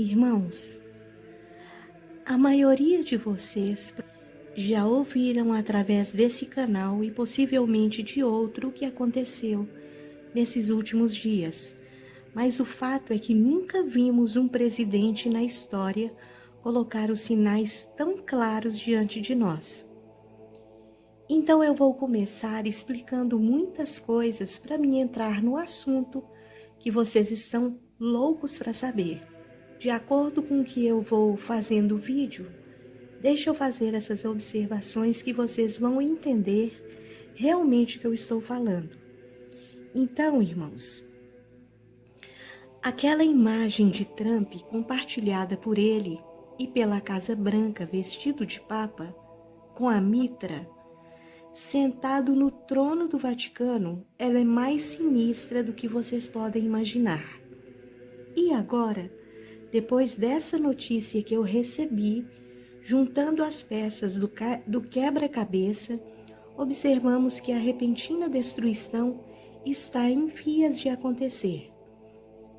Irmãos, a maioria de vocês já ouviram através desse canal e possivelmente de outro o que aconteceu nesses últimos dias. Mas o fato é que nunca vimos um presidente na história colocar os sinais tão claros diante de nós. Então eu vou começar explicando muitas coisas para mim entrar no assunto que vocês estão loucos para saber. De acordo com o que eu vou fazendo o vídeo, deixa eu fazer essas observações que vocês vão entender realmente o que eu estou falando. Então, irmãos, aquela imagem de Trump compartilhada por ele e pela Casa Branca vestido de papa, com a mitra, sentado no trono do Vaticano, ela é mais sinistra do que vocês podem imaginar. E agora, depois dessa notícia que eu recebi, juntando as peças do quebra-cabeça, observamos que a repentina destruição está em vias de acontecer.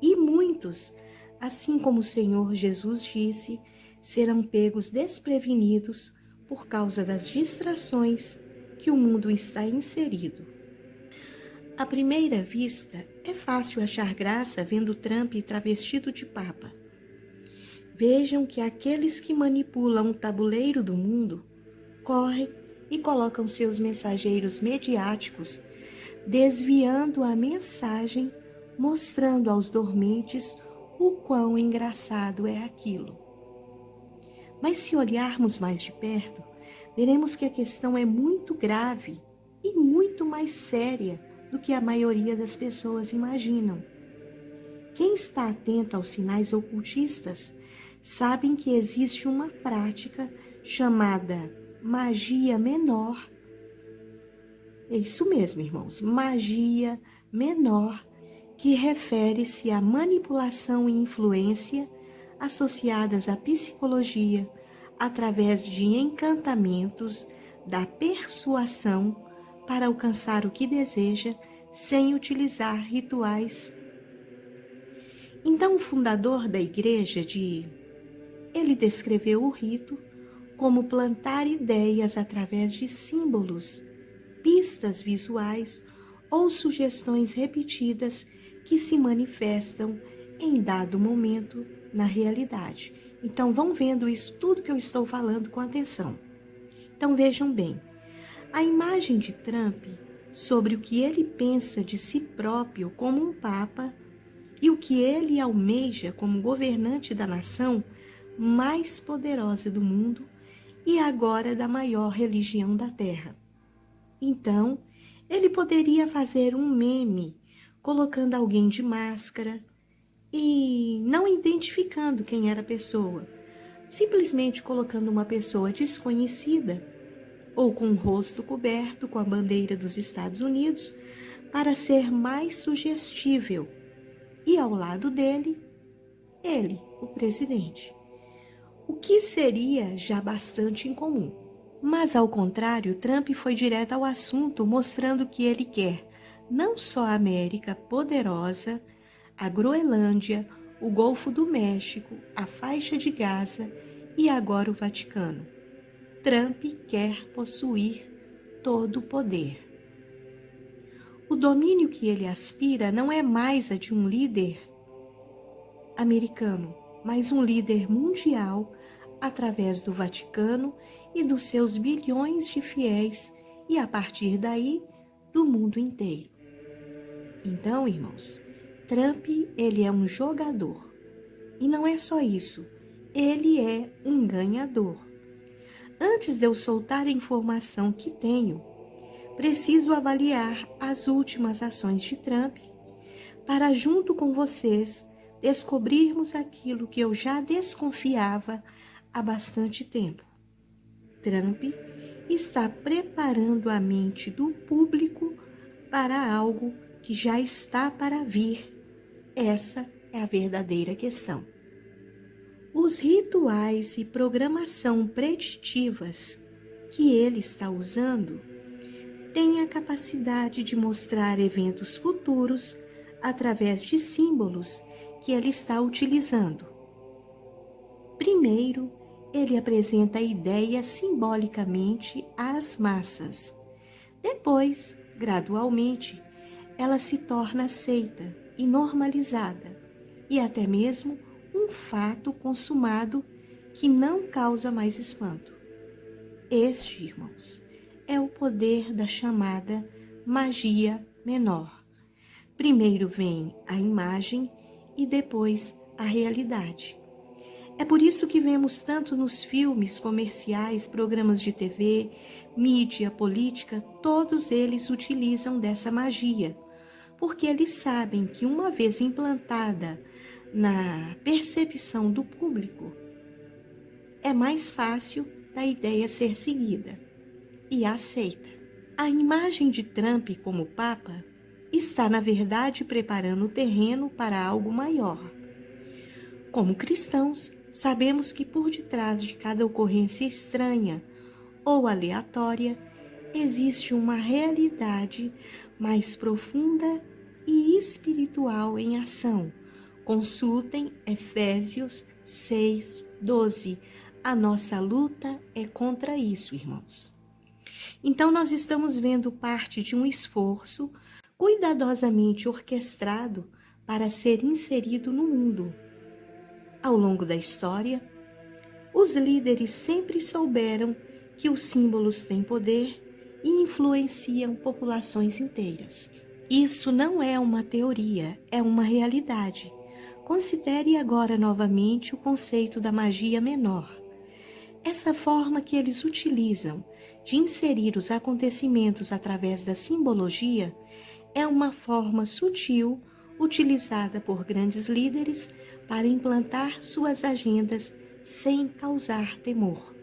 E muitos, assim como o Senhor Jesus disse, serão pegos desprevenidos por causa das distrações que o mundo está inserido. À primeira vista, é fácil achar graça vendo Trump travestido de papa. Vejam que aqueles que manipulam o tabuleiro do mundo correm e colocam seus mensageiros mediáticos, desviando a mensagem, mostrando aos dormentes o quão engraçado é aquilo. Mas se olharmos mais de perto, veremos que a questão é muito grave e muito mais séria do que a maioria das pessoas imaginam. Quem está atento aos sinais ocultistas sabem que existe uma prática chamada magia menor. É isso mesmo, irmãos, magia menor, que refere-se à manipulação e influência associadas à psicologia através de encantamentos da persuasão para alcançar o que deseja sem utilizar rituais. Então, o fundador da igreja ele descreveu o rito como plantar ideias através de símbolos, pistas visuais ou sugestões repetidas que se manifestam em dado momento na realidade. Então, vão vendo isso tudo que eu estou falando com atenção. Então, vejam bem, a imagem de Trump sobre o que ele pensa de si próprio como um papa e o que ele almeja como governante da nação mais poderosa do mundo e agora da maior religião da Terra. Então, ele poderia fazer um meme colocando alguém de máscara e não identificando quem era a pessoa, simplesmente colocando uma pessoa desconhecida ou com o rosto coberto com a bandeira dos Estados Unidos para ser mais sugestível. E ao lado dele, ele, o presidente. O que seria já bastante incomum. Mas, ao contrário, Trump foi direto ao assunto, mostrando que ele quer não só a América poderosa, a Groenlândia, o Golfo do México, a Faixa de Gaza e agora o Vaticano. Trump quer possuir todo o poder. O domínio que ele aspira não é mais a de um líder americano, mas um líder mundial através do Vaticano e dos seus bilhões de fiéis e, a partir daí, do mundo inteiro. Então, irmãos, Trump, ele é um jogador. E não é só isso, ele é um ganhador. Antes de eu soltar a informação que tenho, preciso avaliar as últimas ações de Trump para, junto com vocês, descobrirmos aquilo que eu já desconfiava há bastante tempo. Trump está preparando a mente do público para algo que já está para vir. Essa é a verdadeira questão. Os rituais e programação preditivas que ele está usando têm a capacidade de mostrar eventos futuros através de símbolos que ele está utilizando. Primeiro, ele apresenta a ideia simbolicamente às massas. Depois, gradualmente, ela se torna aceita e normalizada, e até mesmo um fato consumado que não causa mais espanto. Este, irmãos, é o poder da chamada magia menor. Primeiro vem a imagem e depois a realidade. É por isso que vemos tanto nos filmes, comerciais, programas de TV, mídia, política, todos eles utilizam dessa magia, porque eles sabem que uma vez implantada na percepção do público, é mais fácil da ideia ser seguida e aceita. A imagem de Trump como Papa está, na verdade, preparando o terreno para algo maior. Como cristãos, sabemos que por detrás de cada ocorrência estranha ou aleatória existe uma realidade mais profunda e espiritual em ação. Consultem Efésios 6:12. A nossa luta é contra isso, irmãos. Então, nós estamos vendo parte de um esforço cuidadosamente orquestrado para ser inserido no mundo. Ao longo da história, os líderes sempre souberam que os símbolos têm poder e influenciam populações inteiras. Isso não é uma teoria, é uma realidade. Considere agora novamente o conceito da magia menor. Essa forma que eles utilizam de inserir os acontecimentos através da simbologia é uma forma sutil utilizada por grandes líderes para implantar suas agendas sem causar temor.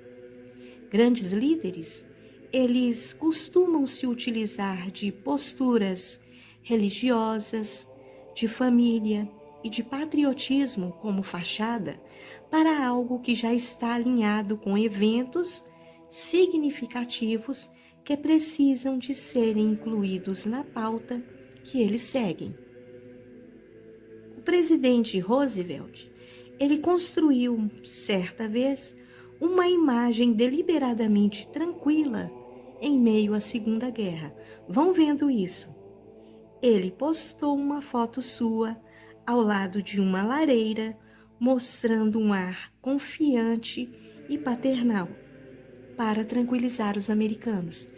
Grandes líderes, eles costumam se utilizar de posturas religiosas, de família e de patriotismo como fachada para algo que já está alinhado com eventos significativos que precisam de serem incluídos na pauta que eles seguem. O presidente Roosevelt, ele construiu, certa vez, uma imagem deliberadamente tranquila em meio à Segunda Guerra. Vão vendo isso. Ele postou uma foto sua ao lado de uma lareira, mostrando um ar confiante e paternal para tranquilizar os americanos.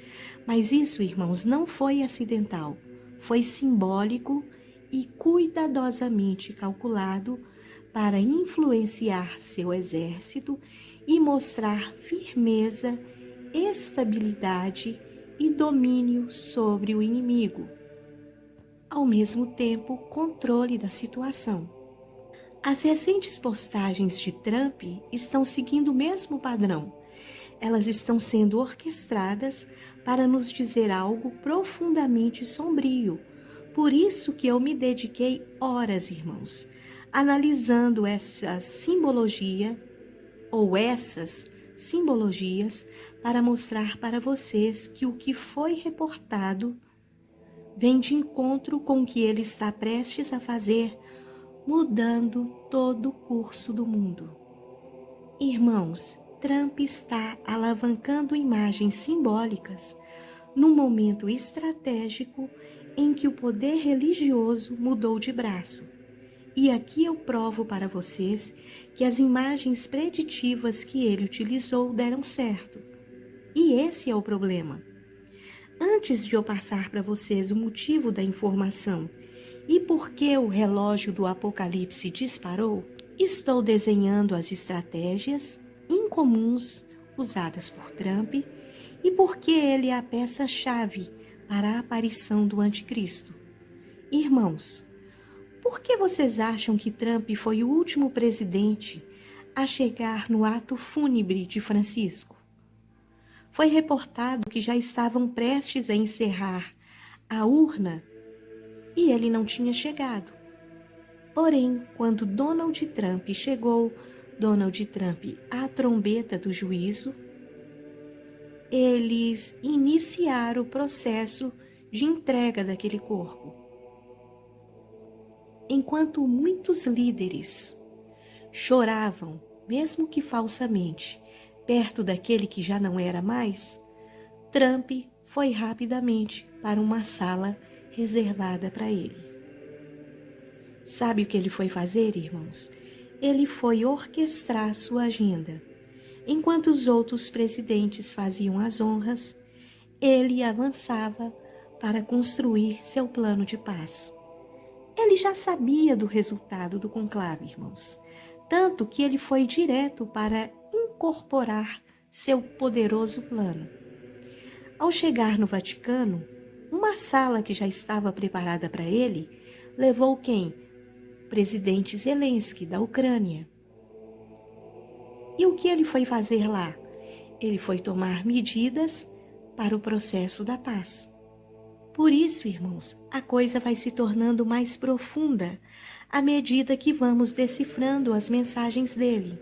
Mas isso, irmãos, não foi acidental, foi simbólico e cuidadosamente calculado para influenciar seu exército e mostrar firmeza, estabilidade e domínio sobre o inimigo. Ao mesmo tempo, controle da situação. As recentes postagens de Trump estão seguindo o mesmo padrão. Elas estão sendo orquestradas para nos dizer algo profundamente sombrio. Por isso que eu me dediquei horas, irmãos, analisando essa simbologia ou essas simbologias para mostrar para vocês que o que foi reportado vem de encontro com o que ele está prestes a fazer, mudando todo o curso do mundo. Irmãos, Trump está alavancando imagens simbólicas num momento estratégico em que o poder religioso mudou de braço. E aqui eu provo para vocês que as imagens preditivas que ele utilizou deram certo. E esse é o problema. Antes de eu passar para vocês o motivo da informação e por que o relógio do Apocalipse disparou, estou desenhando as estratégias incomuns usadas por Trump e por que ele é a peça-chave para a aparição do anticristo. Irmãos, por que vocês acham que Trump foi o último presidente a chegar no ato fúnebre de Francisco? Foi reportado que já estavam prestes a encerrar a urna e ele não tinha chegado. Porém, quando Donald Trump chegou, Donald Trump, a trombeta do juízo, eles iniciaram o processo de entrega daquele corpo. Enquanto muitos líderes choravam mesmo que falsamente, perto daquele que já não era mais, Trump foi rapidamente para uma sala reservada para ele. Sabe o que ele foi fazer, irmãos? Ele foi orquestrar sua agenda. Enquanto os outros presidentes faziam as honras, ele avançava para construir seu plano de paz. Ele já sabia do resultado do conclave, irmãos, tanto que ele foi direto para incorporar seu poderoso plano. Ao chegar no Vaticano, uma sala que já estava preparada para ele levou quem? Presidente Zelensky, da Ucrânia. E o que ele foi fazer lá? Ele foi tomar medidas para o processo da paz. Por isso, irmãos, a coisa vai se tornando mais profunda à medida que vamos decifrando as mensagens dele.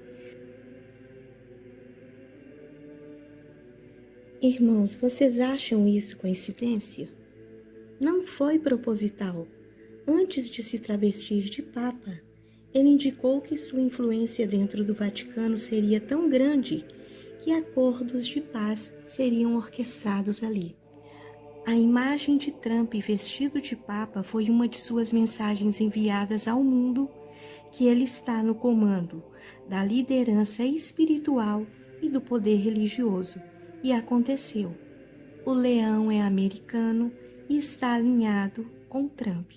Irmãos, vocês acham isso coincidência? Não foi proposital. Antes de se travestir de Papa, ele indicou que sua influência dentro do Vaticano seria tão grande que acordos de paz seriam orquestrados ali. A imagem de Trump vestido de Papa foi uma de suas mensagens enviadas ao mundo que ele está no comando da liderança espiritual e do poder religioso. E aconteceu. O leão é americano e está alinhado com Trump.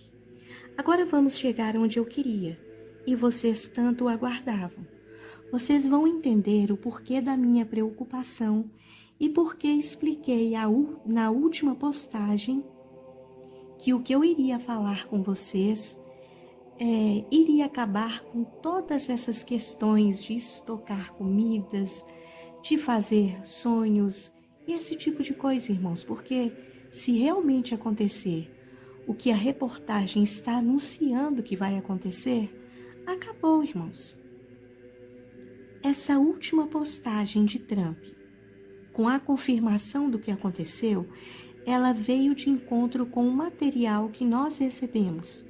Agora vamos chegar onde eu queria, e vocês tanto aguardavam. Vocês vão entender o porquê da minha preocupação e porque expliquei na última postagem que o que eu iria falar com vocês iria acabar com todas essas questões de estocar comidas, de fazer sonhos e esse tipo de coisa, irmãos, porque se realmente acontecer o que a reportagem está anunciando que vai acontecer, acabou, irmãos. Essa última postagem de Trump, com a confirmação do que aconteceu, ela veio de encontro com o material que nós recebemos.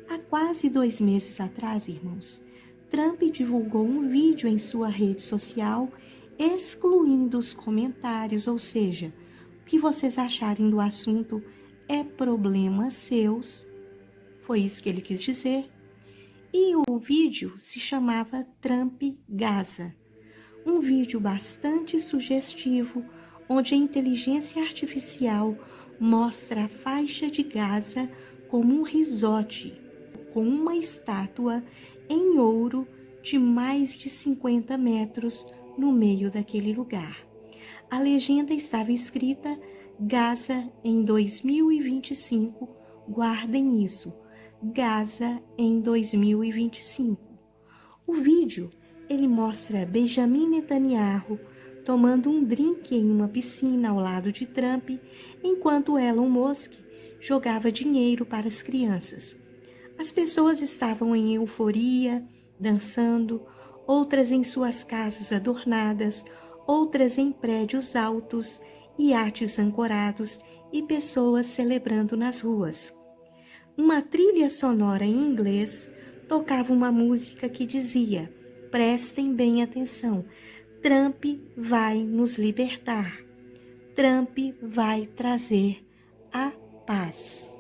Há quase 2 meses atrás, irmãos, Trump divulgou um vídeo em sua rede social excluindo os comentários, ou seja, o que vocês acharem do assunto é problema seus. Foi isso que ele quis dizer. E o vídeo se chamava Trump Gaza. Um vídeo bastante sugestivo, onde a inteligência artificial mostra a faixa de Gaza como um risote, com uma estátua em ouro de mais de 50 metros no meio daquele lugar. A legenda estava escrita Gaza em 2025, guardem isso, Gaza em 2025. O vídeo, ele mostra Benjamin Netanyahu tomando um drink em uma piscina ao lado de Trump, enquanto Elon Musk jogava dinheiro para as crianças. As pessoas estavam em euforia, dançando, outras em suas casas adornadas, outras em prédios altos, iates ancorados e pessoas celebrando nas ruas. Uma trilha sonora em inglês tocava uma música que dizia: prestem bem atenção, Trump vai nos libertar, Trump vai trazer a paz.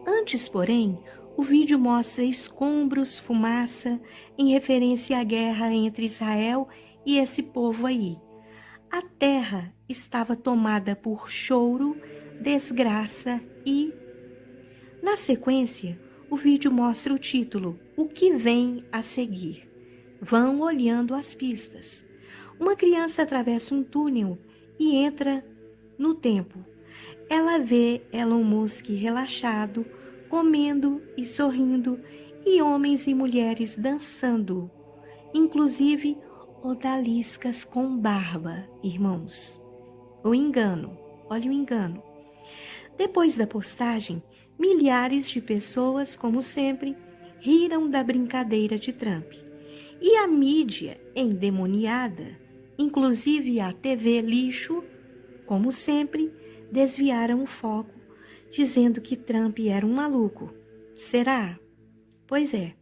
Antes, porém, o vídeo mostra escombros, fumaça, em referência à guerra entre Israel e esse povo aí. A terra estava tomada por choro, desgraça e... Na sequência, o vídeo mostra o título, O que vem a seguir. Vão olhando as pistas. Uma criança atravessa um túnel e entra no templo. Ela vê Elon Musk relaxado, comendo e sorrindo, e homens e mulheres dançando, inclusive odaliscas com barba, irmãos. O engano, olha o engano. Depois da postagem, milhares de pessoas, como sempre, riram da brincadeira de Trump. E a mídia endemoniada, inclusive a TV lixo, como sempre, desviaram o foco, dizendo que Trump era um maluco. Será? Pois é.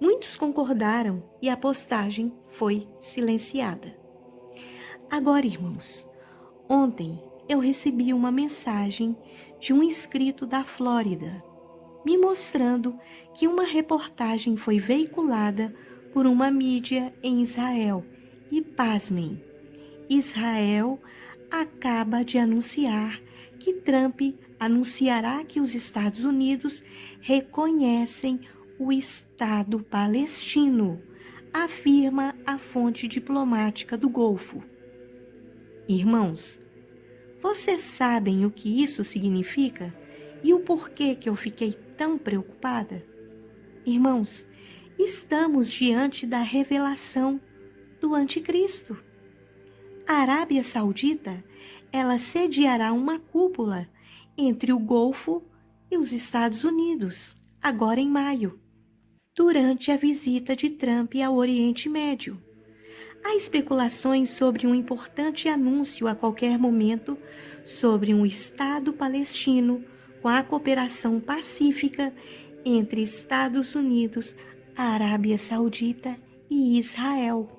Muitos concordaram e a postagem foi silenciada. Agora, irmãos, ontem eu recebi uma mensagem de um inscrito da Flórida, me mostrando que uma reportagem foi veiculada por uma mídia em Israel. E pasmem, Israel acaba de anunciar que Trump anunciará que os Estados Unidos reconhecem o Estado palestino, afirma a fonte diplomática do Golfo. Irmãos, vocês sabem o que isso significa e o porquê que eu fiquei tão preocupada? Irmãos, estamos diante da revelação do Anticristo. A Arábia Saudita, ela sediará uma cúpula entre o Golfo e os Estados Unidos, agora em maio, durante a visita de Trump ao Oriente Médio. Há especulações sobre um importante anúncio a qualquer momento sobre um Estado palestino com a cooperação pacífica entre Estados Unidos, a Arábia Saudita e Israel.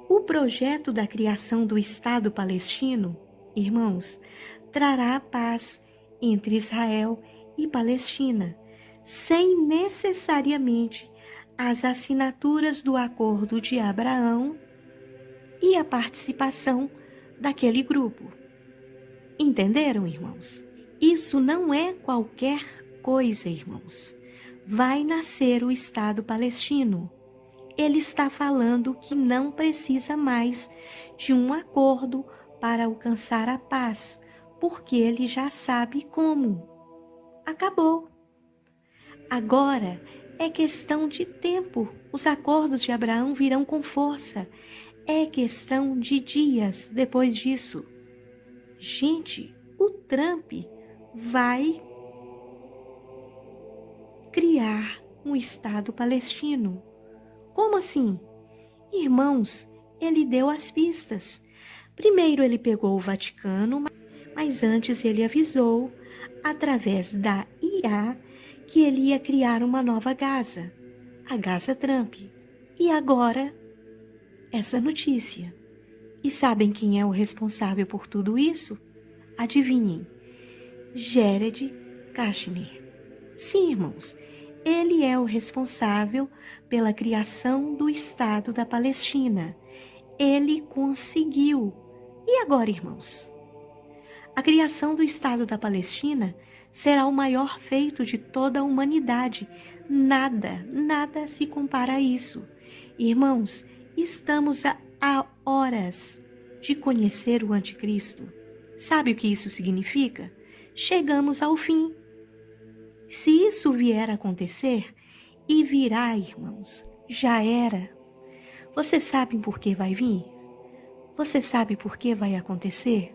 O projeto da criação do Estado palestino, irmãos, trará a paz entre Israel e Palestina, sem necessariamente as assinaturas do Acordo de Abraão e a participação daquele grupo. Entenderam, irmãos? Isso não é qualquer coisa, irmãos. Vai nascer o Estado palestino. Ele está falando que não precisa mais de um acordo para alcançar a paz, porque ele já sabe como. Acabou. Agora é questão de tempo. Os acordos de Abraão virão com força. É questão de dias depois disso. Gente, o Trump vai criar um Estado palestino. Como assim? Irmãos, ele deu as pistas. Primeiro ele pegou o Vaticano, mas antes ele avisou, através da IA, que ele ia criar uma nova Gaza, a Gaza Trump. E agora, essa notícia. E sabem quem é o responsável por tudo isso? Adivinhem, Jared Kushner. Sim, irmãos, ele é o responsável pela criação do Estado da Palestina. Ele conseguiu. E agora, irmãos? A criação do Estado da Palestina será o maior feito de toda a humanidade. Nada se compara a isso. Irmãos, estamos a horas de conhecer o Anticristo. Sabe o que isso significa? Chegamos ao fim. Se isso vier a acontecer, e virá, irmãos, já era. Vocês sabem por que vai vir? Você sabe por que vai acontecer?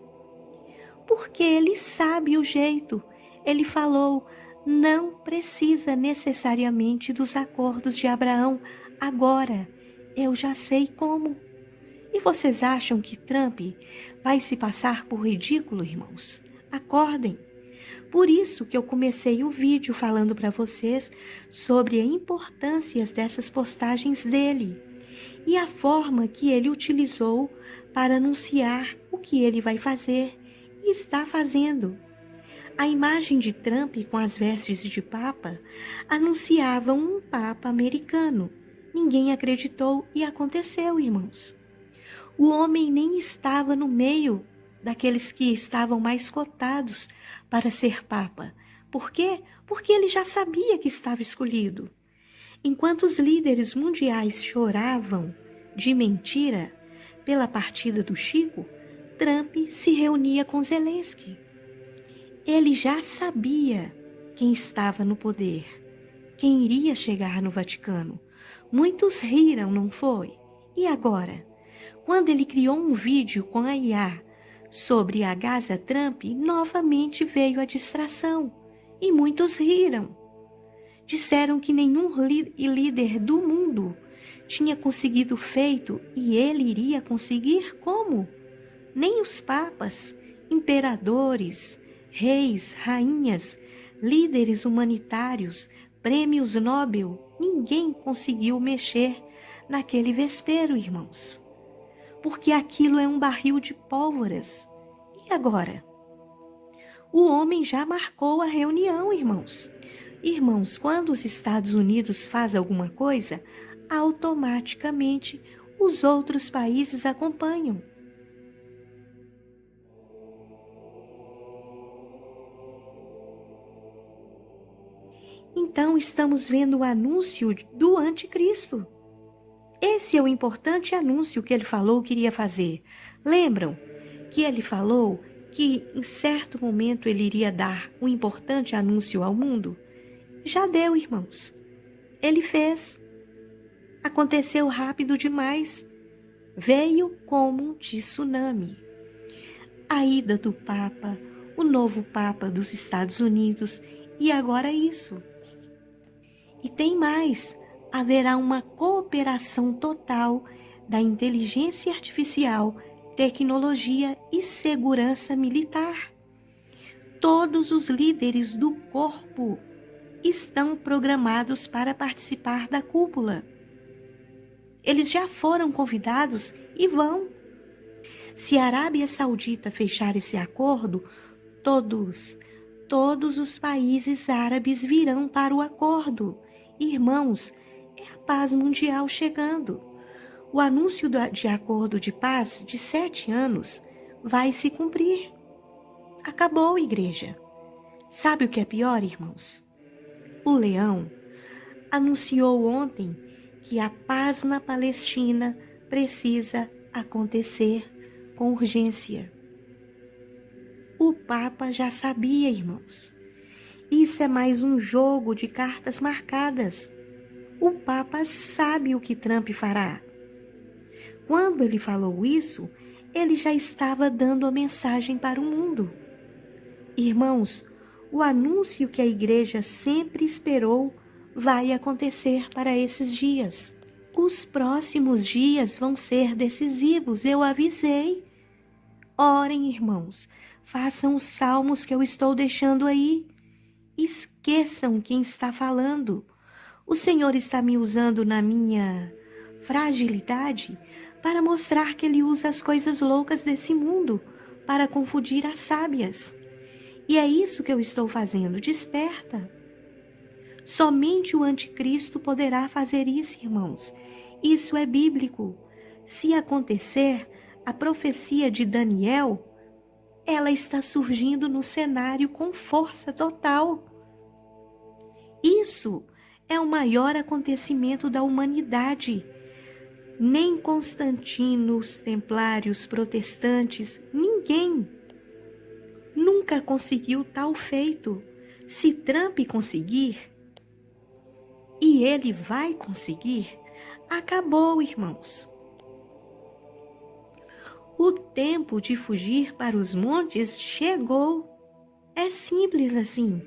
Porque ele sabe o jeito. Ele falou, não precisa necessariamente dos acordos de Abraão agora. Eu já sei como. E vocês acham que Trump vai se passar por ridículo, irmãos? Acordem. Por isso que eu comecei o vídeo falando para vocês sobre a importância dessas postagens dele e a forma que ele utilizou para anunciar o que ele vai fazer e está fazendo. A imagem de Trump com as vestes de papa anunciava um papa americano. Ninguém acreditou e aconteceu, irmãos. O homem nem estava no meio daqueles que estavam mais cotados para ser papa. Por quê? Porque ele já sabia que estava escolhido. Enquanto os líderes mundiais choravam de mentira pela partida do Chico, Trump se reunia com Zelensky. Ele já sabia quem estava no poder, quem iria chegar no Vaticano. Muitos riram, não foi? E agora? Quando ele criou um vídeo com a IA sobre a Gaza Trump, novamente veio a distração e muitos riram. Disseram que nenhum líder do mundo tinha conseguido feito e ele iria conseguir como? Nem os papas, imperadores, reis, rainhas, líderes humanitários, prêmios Nobel, ninguém conseguiu mexer naquele vespeiro, irmãos, porque aquilo é um barril de pólvoras. E agora? O homem já marcou a reunião, irmãos. Irmãos, quando os Estados Unidos fazem alguma coisa, automaticamente os outros países acompanham. Então, estamos vendo o anúncio do anticristo. Esse é o importante anúncio que ele falou que iria fazer. Lembram que ele falou que em certo momento ele iria dar um importante anúncio ao mundo? Já deu, irmãos. Ele fez. Aconteceu rápido demais. Veio como um tsunami. A ida do Papa, o novo Papa dos Estados Unidos, e agora isso. E tem mais, haverá uma cooperação total da inteligência artificial, tecnologia e segurança militar. Todos os líderes do corpo estão programados para participar da cúpula. Eles já foram convidados e vão. Se a Arábia Saudita fechar esse acordo, todos os países árabes virão para o acordo. Irmãos, é a paz mundial chegando. O anúncio de acordo de paz de 7 anos vai se cumprir. Acabou, igreja. Sabe o que é pior, irmãos? O leão anunciou ontem que a paz na Palestina precisa acontecer com urgência. O Papa já sabia, irmãos. Isso é mais um jogo de cartas marcadas. O Papa sabe o que Trump fará. Quando ele falou isso, ele já estava dando a mensagem para o mundo. Irmãos, o anúncio que a igreja sempre esperou vai acontecer para esses dias. Os próximos dias vão ser decisivos, eu avisei. Orem, irmãos, façam os salmos que eu estou deixando aí. Esqueçam quem está falando. O Senhor está me usando na minha fragilidade para mostrar que Ele usa as coisas loucas desse mundo para confundir as sábias. E é isso que eu estou fazendo. Desperta. Somente o anticristo poderá fazer isso, irmãos. Isso é bíblico. Se acontecer, a profecia de Daniel, ela está surgindo no cenário com força total. Isso é o maior acontecimento da humanidade. Nem Constantino, os templários, protestantes, ninguém nunca conseguiu tal feito. Se Trump conseguir, e ele vai conseguir, acabou, irmãos. O tempo de fugir para os montes chegou. É simples assim.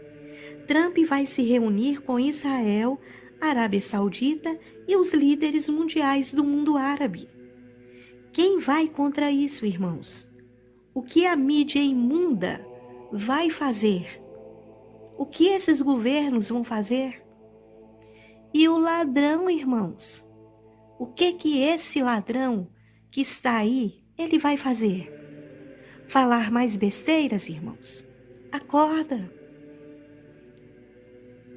Trump vai se reunir com Israel, Arábia Saudita e os líderes mundiais do mundo árabe. Quem vai contra isso, irmãos? O que a mídia imunda vai fazer? O que esses governos vão fazer? E o ladrão, irmãos? O que esse ladrão que está aí, ele vai fazer? Falar mais besteiras, irmãos? Acorda!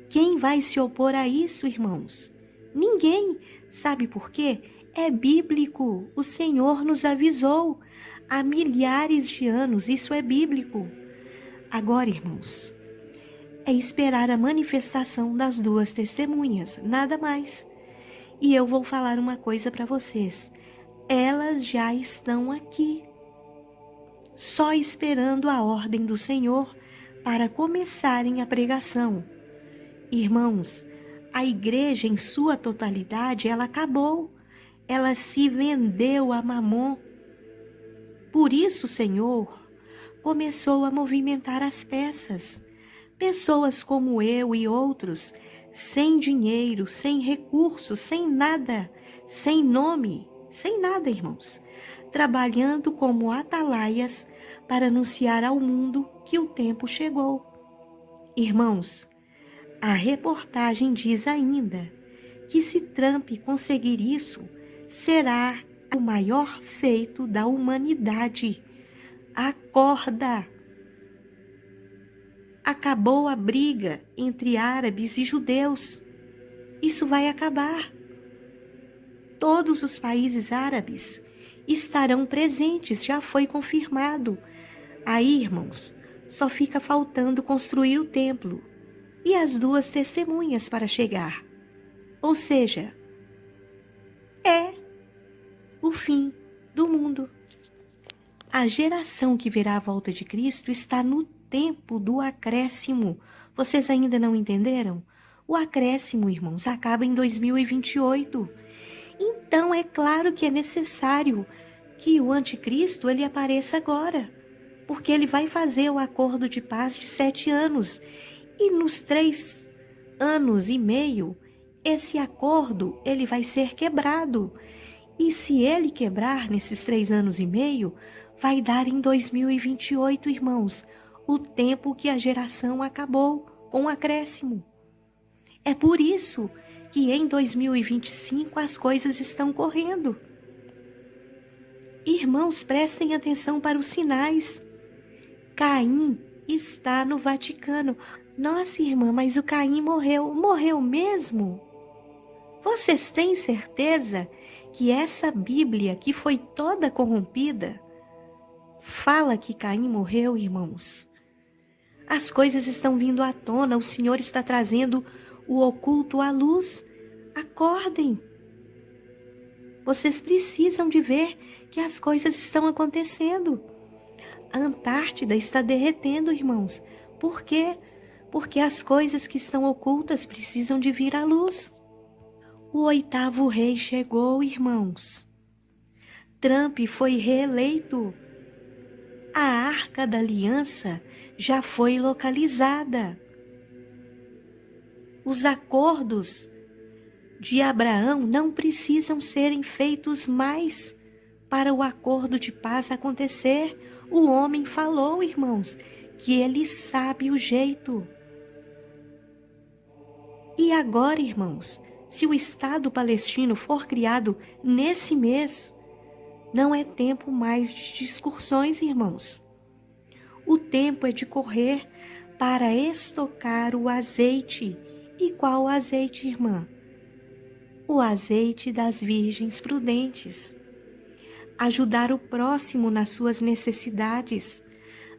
Quem vai se opor a isso, irmãos? Ninguém. Sabe por quê? É bíblico. O Senhor nos avisou há milhares de anos. Isso é bíblico. Agora, irmãos, é esperar a manifestação das duas testemunhas, nada mais. E eu vou falar uma coisa para vocês. Elas já estão aqui, só esperando a ordem do Senhor para começarem a pregação. Irmãos, a igreja em sua totalidade, ela acabou. Ela se vendeu a Mamon. Por isso o Senhor começou a movimentar as peças. Pessoas como eu e outros, sem dinheiro, sem recursos, sem nada, sem nome, sem nada, irmãos, trabalhando como atalaias para anunciar ao mundo que o tempo chegou. Irmãos, a reportagem diz ainda que se Trump conseguir isso, será o maior feito da humanidade. Acorda! Acabou a briga entre árabes e judeus. Isso vai acabar. Todos os países árabes estarão presentes, já foi confirmado. Aí, irmãos, só fica faltando construir o templo e as 2 testemunhas para chegar. Ou seja, é o fim do mundo. A geração que verá a volta de Cristo está no tempo do acréscimo. Vocês ainda não entenderam? O acréscimo, irmãos, acaba em 2028. Então, é claro que é necessário que o anticristo ele apareça agora, porque ele vai fazer o acordo de paz de 7 anos. E nos 3 anos e meio, esse acordo ele vai ser quebrado. E se ele quebrar nesses 3 anos e meio, vai dar em 2028, irmãos, o tempo que a geração acabou com o acréscimo. É por isso que em 2025 as coisas estão correndo. Irmãos, prestem atenção para os sinais. Caim está no Vaticano. Nossa, irmã, mas o Caim morreu. Morreu mesmo? Vocês têm certeza que essa Bíblia, que foi toda corrompida, fala que Caim morreu, irmãos? As coisas estão vindo à tona, o Senhor está trazendo o oculto à luz. Acordem! Vocês precisam de ver que as coisas estão acontecendo. A Antártida está derretendo, irmãos. Por quê? Porque as coisas que estão ocultas precisam de vir à luz. O 8º rei chegou, irmãos. Trump foi reeleito. A Arca da Aliança já foi localizada. Os acordos de Abraão não precisam serem feitos mais para o acordo de paz acontecer. O homem falou, irmãos, que ele sabe o jeito. E agora, irmãos, se o Estado palestino for criado nesse mês, não é tempo mais de discussões, irmãos. O tempo é de correr para estocar o azeite. E qual azeite, irmã? O azeite das virgens prudentes. Ajudar o próximo nas suas necessidades,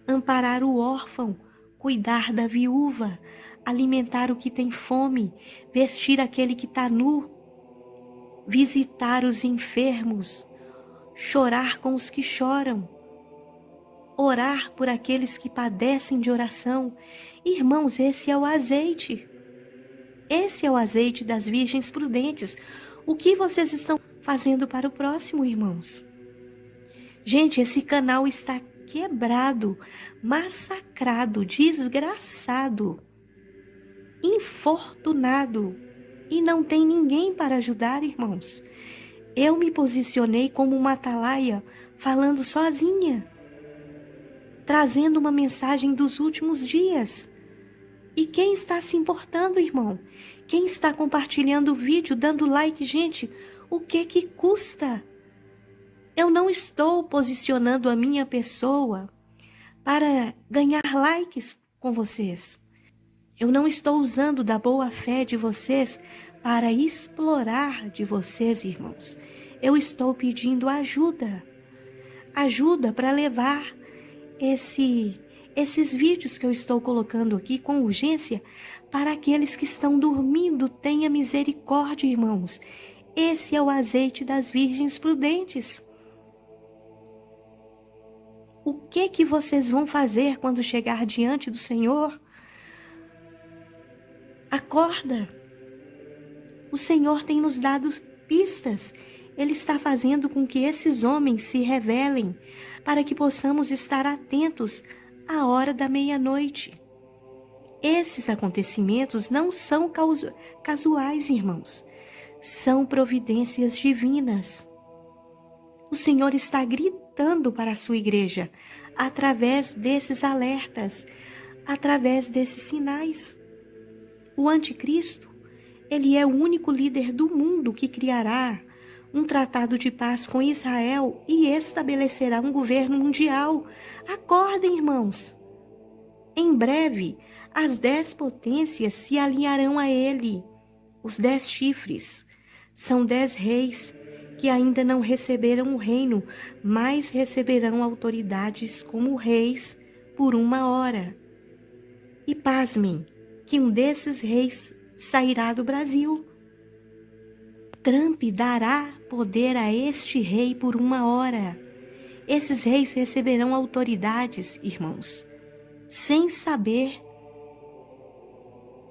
amparar o órfão, cuidar da viúva, alimentar o que tem fome, vestir aquele que está nu, visitar os enfermos, chorar com os que choram, orar por aqueles que padecem de oração. Irmãos, esse é o azeite. Esse é o azeite das virgens prudentes. O que vocês estão fazendo para o próximo, irmãos? Gente, esse canal está quebrado, massacrado, desgraçado, infortunado. E não tem ninguém para ajudar, irmãos. Eu me posicionei como uma atalaia, falando sozinha, trazendo uma mensagem dos últimos dias. E quem está se importando, irmão? Quem está compartilhando o vídeo, dando like? Gente, o que custa? Eu não estou posicionando a minha pessoa para ganhar likes com vocês. Eu não estou usando da boa fé de vocês para explorar de vocês, irmãos. Eu estou pedindo ajuda. Ajuda para levar esses vídeos que eu estou colocando aqui com urgência para aqueles que estão dormindo. Tenha misericórdia, irmãos. Esse é o azeite das virgens prudentes. O que vocês vão fazer quando chegar diante do Senhor? Acorda. O Senhor tem nos dado pistas. Ele está fazendo com que esses homens se revelem para que possamos estar atentos à hora da meia-noite. Esses acontecimentos não são casuais, irmãos. São providências divinas. O Senhor está gritando para a sua igreja através desses alertas, através desses sinais. O anticristo Ele é o único líder do mundo que criará um tratado de paz com Israel e estabelecerá um governo mundial. Acordem, irmãos. Em breve, as 10 potências se alinharão a ele. Os 10 chifres são 10 reis que ainda não receberam o reino, mas receberão autoridades como reis por 1 hora. E pasmem, que um desses reis sairá do Brasil. Trump dará poder a este rei por 1 hora. Esses reis receberão autoridades, irmãos, sem saber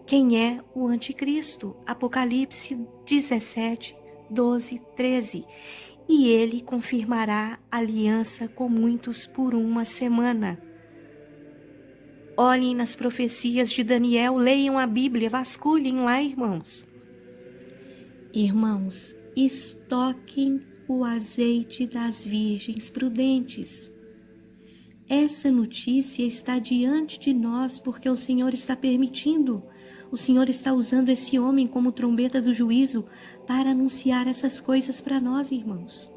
quem é o anticristo. Apocalipse 17, 12, 13. E ele confirmará aliança com muitos por 1 semana. Olhem nas profecias de Daniel, leiam a Bíblia, vasculhem lá, irmãos. Irmãos, estoquem o azeite das virgens prudentes. Essa notícia está diante de nós porque o Senhor está permitindo. O Senhor está usando esse homem como trombeta do juízo para anunciar essas coisas para nós, irmãos.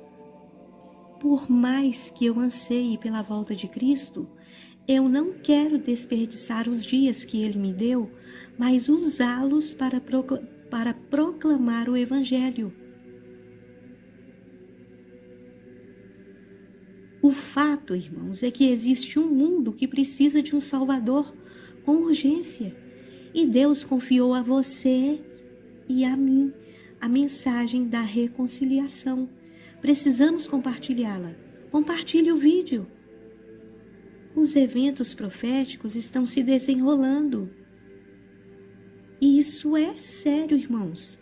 Por mais que eu anseie pela volta de Cristo, eu não quero desperdiçar os dias que Ele me deu, mas usá-los para proclamar o Evangelho. O fato, irmãos, é que existe um mundo que precisa de um Salvador com urgência. E Deus confiou a você e a mim a mensagem da reconciliação. Precisamos compartilhá-la. Compartilhe o vídeo. Os eventos proféticos estão se desenrolando. E isso é sério, irmãos.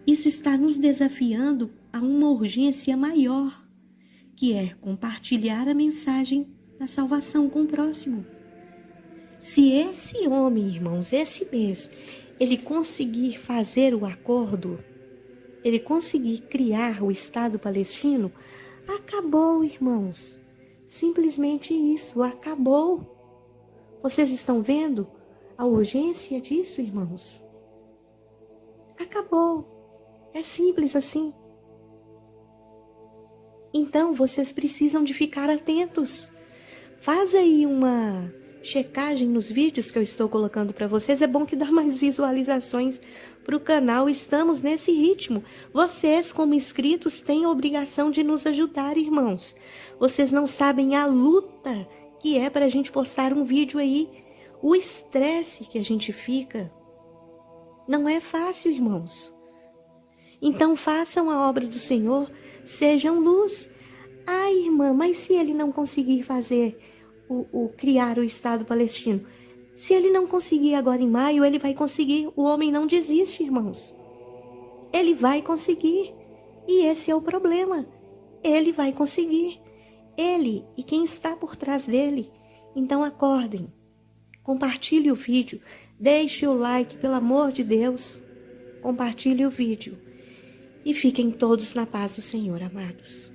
Isso está nos desafiando a uma urgência maior, que é compartilhar a mensagem da salvação com o próximo. Se esse homem, irmãos, esse mês, ele conseguir fazer o acordo, ele conseguir criar o Estado palestino, acabou, irmãos. Simplesmente isso, acabou. Vocês estão vendo a urgência disso, irmãos? Acabou. É simples assim. Então, vocês precisam de ficar atentos. Faz aí uma checagem nos vídeos que eu estou colocando para vocês. É bom que dá mais visualizações para o canal. Estamos nesse ritmo. Vocês, como inscritos, têm a obrigação de nos ajudar, irmãos. Vocês não sabem a luta que é para a gente postar um vídeo aí. O estresse que a gente fica. Não é fácil, irmãos. Então, façam a obra do Senhor. Sejam luz. Ah, irmã, mas se ele não conseguir fazer criar o Estado palestino, se ele não conseguir agora em maio, ele vai conseguir. O homem não desiste, irmãos. Ele vai conseguir. E esse é o problema. Ele vai conseguir. Ele e quem está por trás dele. Então acordem. Compartilhe o vídeo. Deixe o like, pelo amor de Deus. Compartilhe o vídeo. E fiquem todos na paz do Senhor, amados.